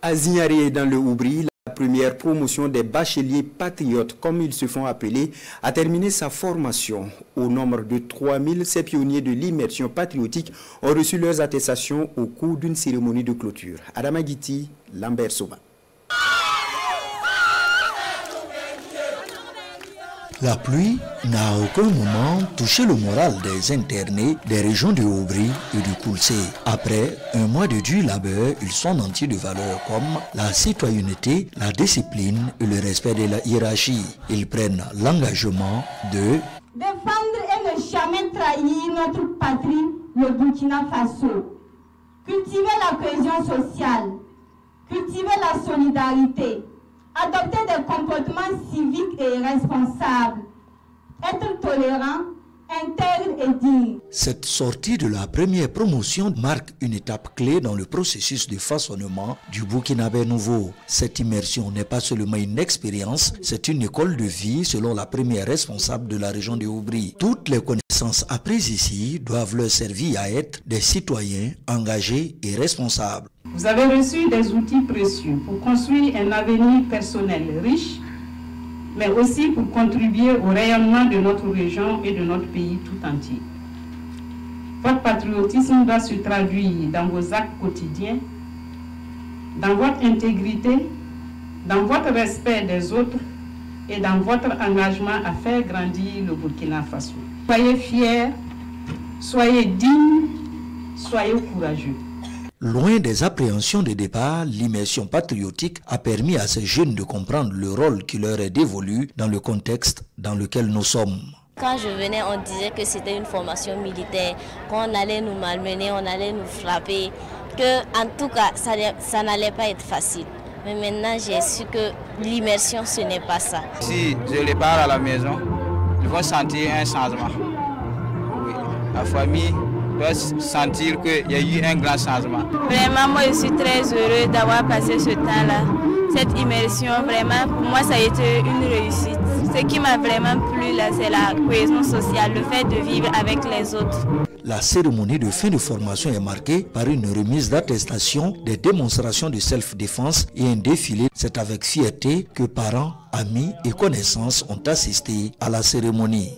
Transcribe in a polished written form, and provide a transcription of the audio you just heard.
À Zignaré, dans le Oubri, la première promotion des bacheliers patriotes, comme ils se font appeler, a terminé sa formation. Au nombre de 3000, ces pionniers de l'immersion patriotique ont reçu leurs attestations au cours d'une cérémonie de clôture. Adama Guiti, Lambert Soba. La pluie n'a à aucun moment touché le moral des internés des régions de Oubri et du Koulsé. Après un mois de dur labeur, ils sont entiers de valeurs comme la citoyenneté, la discipline et le respect de la hiérarchie. Ils prennent l'engagement de défendre et ne jamais trahir notre patrie, le Burkina Faso. Cultiver la cohésion sociale, cultiver la solidarité, adopter des comportements civiques et responsables, être tolérant, intègre et digne. Cette sortie de la première promotion marque une étape clé dans le processus de façonnement du Burkinabé nouveau. Cette immersion n'est pas seulement une expérience, c'est une école de vie selon la première responsable de la région de Oubri. Toutes les connaissances apprises ici doivent leur servir à être des citoyens engagés et responsables. Vous avez reçu des outils précieux pour construire un avenir personnel riche, mais aussi pour contribuer au rayonnement de notre région et de notre pays tout entier. Votre patriotisme doit se traduire dans vos actes quotidiens, dans votre intégrité, dans votre respect des autres et dans votre engagement à faire grandir le Burkina Faso. Soyez fiers, soyez dignes, soyez courageux. Loin des appréhensions de départ, l'immersion patriotique a permis à ces jeunes de comprendre le rôle qui leur est dévolu dans le contexte dans lequel nous sommes. Quand je venais, on disait que c'était une formation militaire, qu'on allait nous malmener, on allait nous frapper, que en tout cas, ça n'allait pas être facile. Mais maintenant, j'ai su que l'immersion, ce n'est pas ça. Si je les pars à la maison, ils vont sentir un changement. Oui, la famille doit sentir qu'il y a eu un grand changement. Vraiment, moi, je suis très heureux d'avoir passé ce temps-là. Cette immersion, vraiment, pour moi, ça a été une réussite. Ce qui m'a vraiment plu, là, c'est la cohésion sociale, le fait de vivre avec les autres. La cérémonie de fin de formation est marquée par une remise d'attestation, des démonstrations de self-défense et un défilé. C'est avec fierté que parents, amis et connaissances ont assisté à la cérémonie.